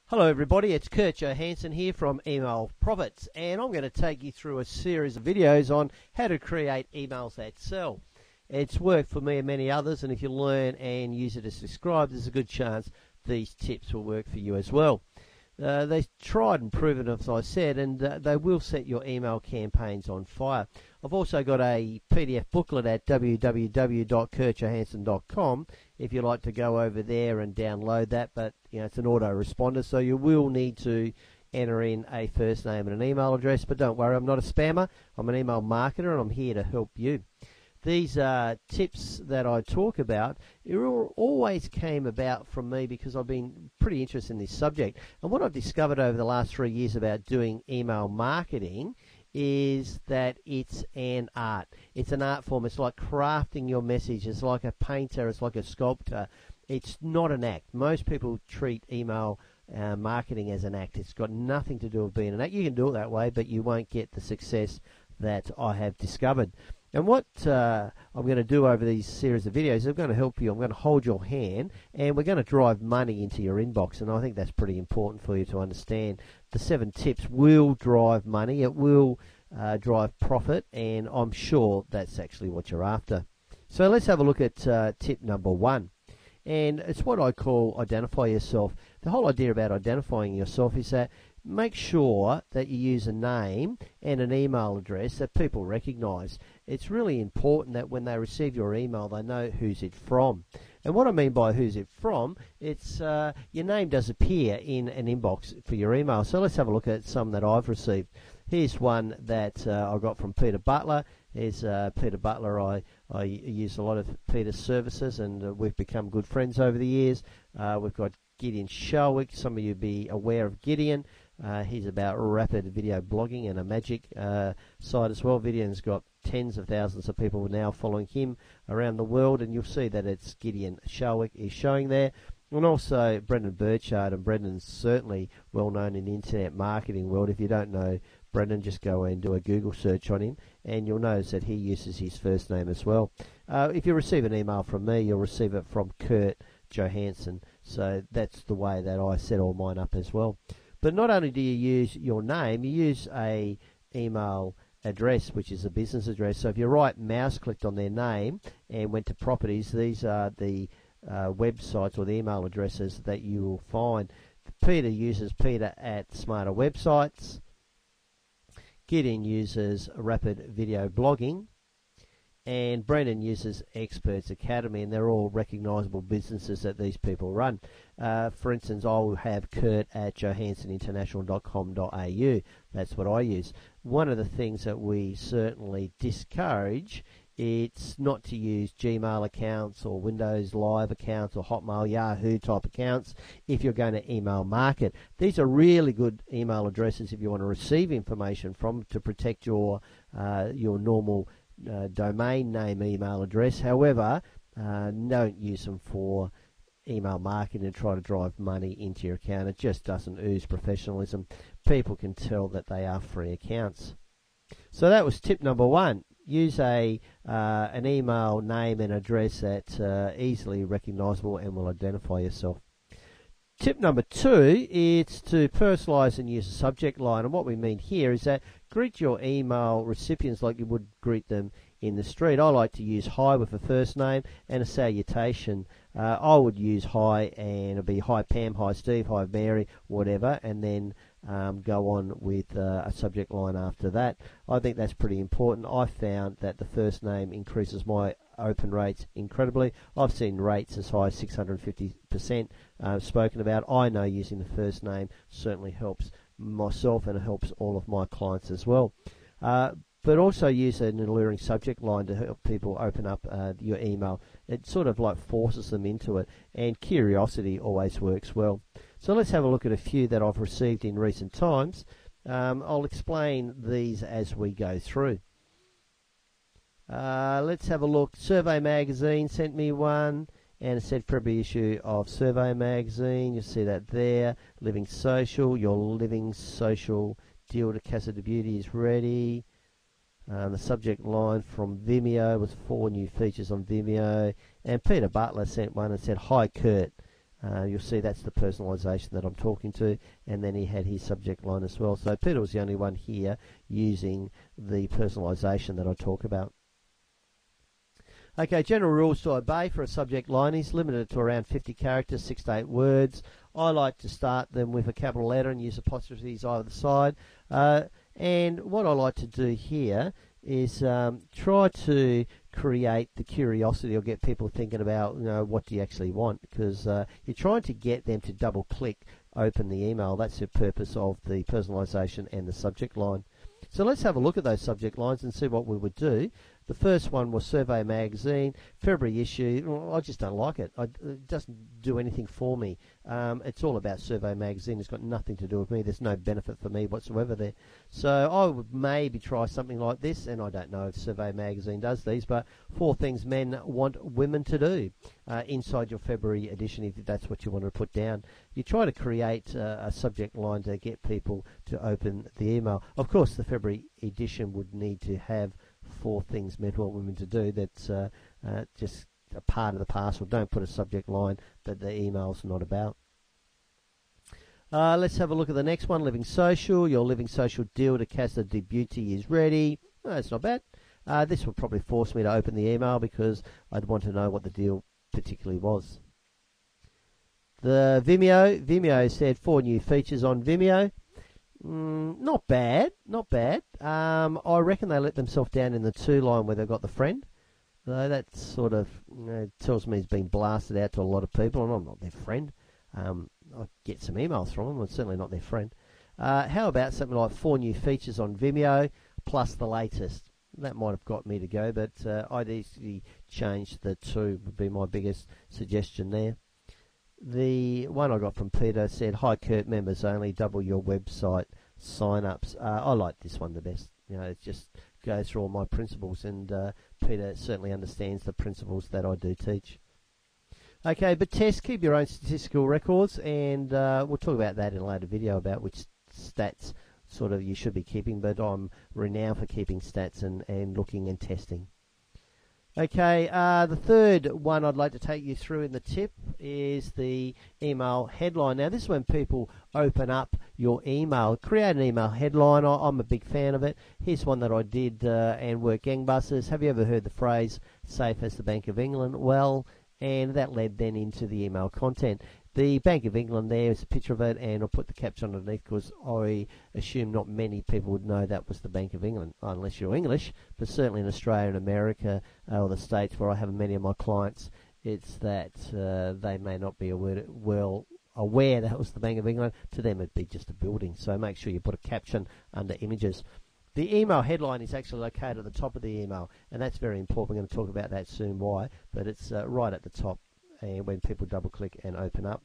Hello everybody, it's Kurt Johansen here from Email Profits, and I'm going to take you through a series of videos on how to create emails that sell. It's worked for me and many others, and if you learn and use it as described, there's a good chance these tips will work for you as well. They're tried and proven, as I said, and they will set your email campaigns on fire. I've also got a PDF booklet at www.kurtjohansen.com if you'd like to go over there and download that, but it's an autoresponder, so you will need to enter in a first name and an email address. But don't worry, I'm not a spammer. I'm an email marketer, and I'm here to help you. These tips that I talk about, it always came about from me because I've been pretty interested in this subject. And what I've discovered over the last 3 years about doing email marketing is that it's an art. It's an art form. It's like crafting your message. It's like a painter. It's like a sculptor. It's not an act. Most people treat email marketing as an act. It's got nothing to do with being an act. You can do it that way, but you won't get the success that I have discovered. And what I'm going to do over these series of videos, I'm going to help you. I'm going to hold your hand, and we're going to drive money into your inbox. And I think that's pretty important for you to understand. The 7 tips will drive money. It will drive profit, and I'm sure that's actually what you're after. So let's have a look at tip number 1. And it's what I call identify yourself. The whole idea about identifying yourself is that make sure that you use a name and an email address that people recognize. It's really important that when they receive your email, they know who's it from. And what I mean by who's it from, it's your name does appear in an inbox for your email. So let's have a look at some that I've received. Here's one that I got from Peter Butler. Here's Peter Butler. I use a lot of Peter's services, and we've become good friends over the years. We've got Gideon Shelwick. Some of you be aware of Gideon. He's about rapid video blogging and a magic site as well. Gideon's got tens of thousands of people now following him around the world, and you'll see that it's Gideon Shelwick is showing there. And also Brendan Burchard, and Brendan's certainly well known in the internet marketing world. If you don't know Brendan, just go and do a Google search on him, and you'll notice that he uses his first name as well. If you receive an email from me, you'll receive it from Kurt Johansen. So that's the way that I set all mine up as well. But not only do you use your name, you use a email address, which is a business address. So if you right mouse clicked on their name and went to properties, these are the websites or the email addresses that you will find. Peter uses Peter at Smarter Websites. Gideon uses Rapid Video Blogging. And Brendan uses Experts Academy, and they're all recognizable businesses that these people run. For instance, I will have Kurt at johanseninternational.com.au. That's what I use. One of the things that we certainly discourage, it's not to use Gmail accounts or Windows Live accounts or Hotmail, Yahoo type accounts if you're going to email market. These are really good email addresses if you want to receive information from to protect your normal domain name email address. However, don't use them for email marketing and try to drive money into your account. It just doesn't ooze professionalism. People can tell that they are free accounts. So that was tip number 1. Use an email name and address that's easily recognizable and will identify yourself. Tip number 2 is to personalize and use a subject line. And what we mean here is that greet your email recipients like you would greet them in the street. I like to use hi with a first name and a salutation. I would use hi, and it'd be hi Pam, hi Steve, hi Mary, whatever, and then go on with a subject line after that. I think that's pretty important. I found that the first name increases my open rates incredibly. I've seen rates as high as 650% spoken about. I know using the first name certainly helps myself, and it helps all of my clients as well. But also use an alluring subject line to help people open up your email. It sort of like forces them into it, and curiosity always works well. So let's have a look at a few that I've received in recent times. I'll explain these as we go through. Let's have a look. Survey Magazine sent me one, and it said February issue of Survey Magazine. You'll see that there. Living Social, your Living Social deal to Casa de Beauty is ready. The subject line from Vimeo was 4 new features on Vimeo. And Peter Butler sent one and said, hi Kurt. You'll see that's the personalisation that I'm talking to, and then he had his subject line as well. So Peter was the only one here using the personalisation that I talk about. Okay, general rules to obey for a subject line is limited to around 50 characters, 6 to 8 words. I like to start them with a capital letter and use apostrophes either side. And what I like to do here is try to create the curiosity or get people thinking about, what do you actually want, because you're trying to get them to double click open the email. That's the purpose of the personalisation and the subject line. So let's have a look at those subject lines and see what we would do. The first one was Survey Magazine, February issue. Well, I just don't like it. It doesn't do anything for me. It's all about Survey Magazine. It's got nothing to do with me. There's no benefit for me whatsoever there. So I would maybe try something like this, and I don't know if Survey Magazine does these, but 4 things men want women to do inside your February edition, if that's what you want to put down. You try to create a subject line to get people to open the email. Of course, the February edition would need to have 4 things men want women to do. That's just a part of the parcel. Don't put a subject line that the email's not about. Let's have a look at the next one, Living Social. Your Living Social deal to Casa de Beauty is ready. That's not bad. This will probably force me to open the email because I'd want to know what the deal particularly was. The Vimeo said 4 new features on Vimeo. Not bad, not bad. I reckon they let themselves down in the 2 line where they've got the friend. So that sort of tells me it's been blasted out to a lot of people, and I'm not their friend. I get some emails from them, I'm certainly not their friend. How about something like 4 new features on Vimeo plus the latest? That might have got me to go, but I'd easily change the 2 would be my biggest suggestion there. The one I got from Peter said, "Hi Kurt, members only, double your website sign-ups." I like this one the best. It just goes through all my principles, and Peter certainly understands the principles that I do teach. Okay, but keep your own statistical records, and we'll talk about that in a later video about which stats sort of you should be keeping, but I'm renowned for keeping stats and looking and testing. Okay, the third one I'd like to take you through in the tip is the email headline. Now, this is when people open up your email. Create an email headline. I'm a big fan of it. Here's one that I did and worked gangbusters. Have you ever heard the phrase, safe as the Bank of England? Well, and that led then into the email content. The Bank of England there is a picture of it, and I'll put the caption underneath because I assume not many people would know that was the Bank of England, unless you're English, but certainly in Australia and America or the States where I have many of my clients, it's that they may not be aware that was the Bank of England. To them it'd be just a building, so make sure you put a caption under images. The email headline is actually located at the top of the email, and that's very important. We're going to talk about that soon, why, but it's right at the top. And when people double click and open up.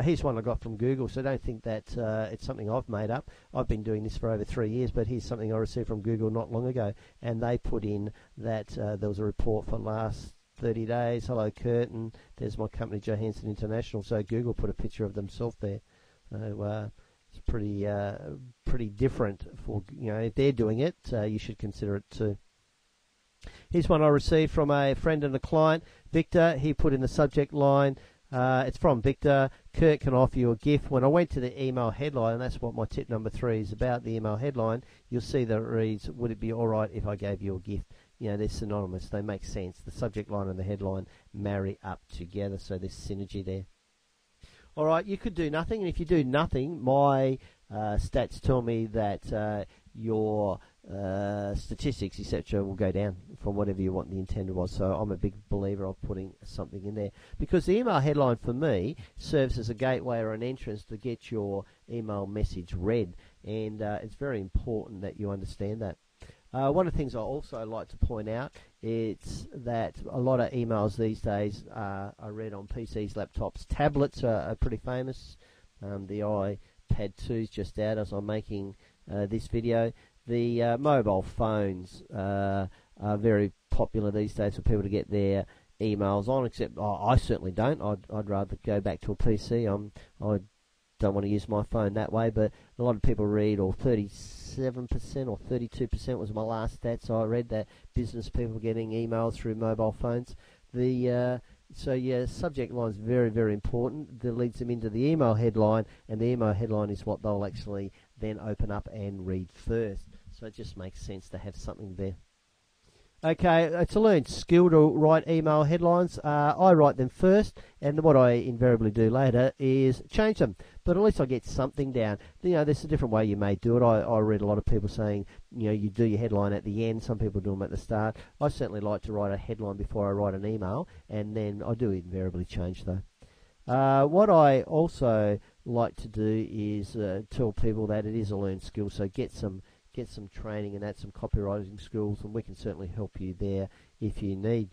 Here's one I got from Google, so don't think that it's something I've made up. I've been doing this for over 3 years, but here's something I received from Google not long ago, and they put in that there was a report for the last 30 days. Hello Kurt, and there's my company Johansen International, so Google put a picture of themselves there. It's pretty different for, if they're doing it, you should consider it too. Here's one I received from a friend and a client, Victor. He put in the subject line, it's from Victor, Kurt can offer you a gift. When I went to the email headline, and that's what my tip number 3 is about, the email headline, you'll see that it reads, would it be alright if I gave you a gift? They're synonymous, they make sense. The subject line and the headline marry up together, so there's synergy there. Alright, you could do nothing, and if you do nothing, my stats tell me that your statistics, etc., will go down from whatever you want the intended was. So I'm a big believer of putting something in there, because the email headline for me serves as a gateway or an entrance to get your email message read, and it's very important that you understand that. One of the things I also like to point out is that a lot of emails these days are read on PCs, laptops, tablets are pretty famous. The iPad 2 is just out as I'm making this video. The mobile phones are very popular these days for people to get their emails on, except I certainly don't. I'd rather go back to a PC. I don't want to use my phone that way, but a lot of people read, or 37% or 32% was my last stat, so I read that business people getting emails through mobile phones. The So yeah, subject line is very, very important. That leads them into the email headline, and the email headline is what they'll actually then open up and read first. So it just makes sense to have something there. Okay, it's a learned skill to write email headlines. I write them first, and what I invariably do later is change them. But at least I get something down. There's a different way you may do it. I read a lot of people saying, you do your headline at the end. Some people do them at the start. I certainly like to write a headline before I write an email, and then I do invariably change though. What I also like to do is tell people that it is a learned skill, so get some training and add some copywriting skills, and we can certainly help you there if you need.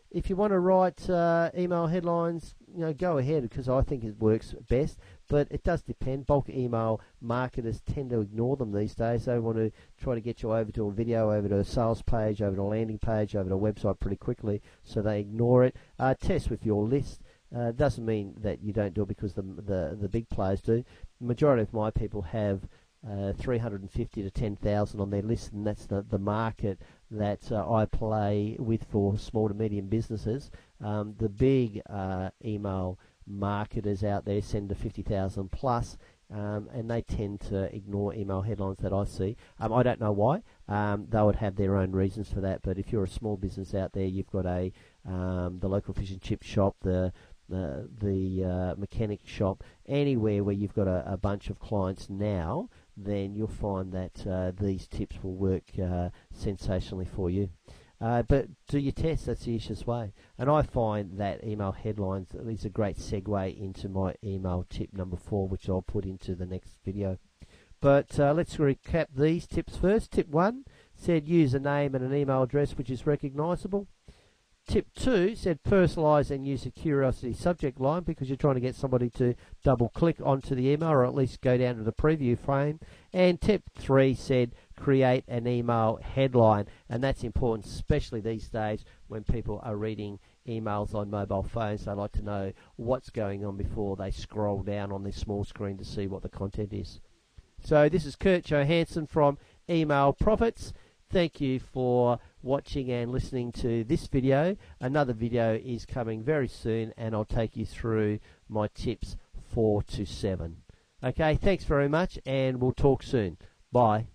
If you want to write email headlines, go ahead, because I think it works best, but it does depend. Bulk email marketers tend to ignore them these days. They want to try to get you over to a video, over to a sales page, over to a landing page, over to a website pretty quickly, so they ignore it. Test with your list. Doesn't mean that you don't do it because the big players do. The majority of my people have 350 to 10,000 on their list, and that's the market that I play with for small to medium businesses. The big email marketers out there send to 50,000 plus, and they tend to ignore email headlines that I see. I don't know why. They would have their own reasons for that, but if you're a small business out there, you've got the local fish and chip shop, the mechanic shop, anywhere where you've got a bunch of clients now, then you'll find that these tips will work sensationally for you. But do your tests, that's the easiest way. And I find that email headlines is a great segue into my email tip number 4, which I'll put into the next video. But let's recap these tips first. Tip 1 said use a name and an email address which is recognizable. Tip 2 said personalise and use a curiosity subject line, because you're trying to get somebody to double click onto the email, or at least go down to the preview frame. And tip 3 said create an email headline, and that's important, especially these days when people are reading emails on mobile phones. They like to know what's going on before they scroll down on their small screen to see what the content is. So this is Kurt Johansen from Email Profits. Thank you for watching and listening to this video. Another video is coming very soon, and I'll take you through my tips 4 to 7. Okay, thanks very much, and we'll talk soon. Bye.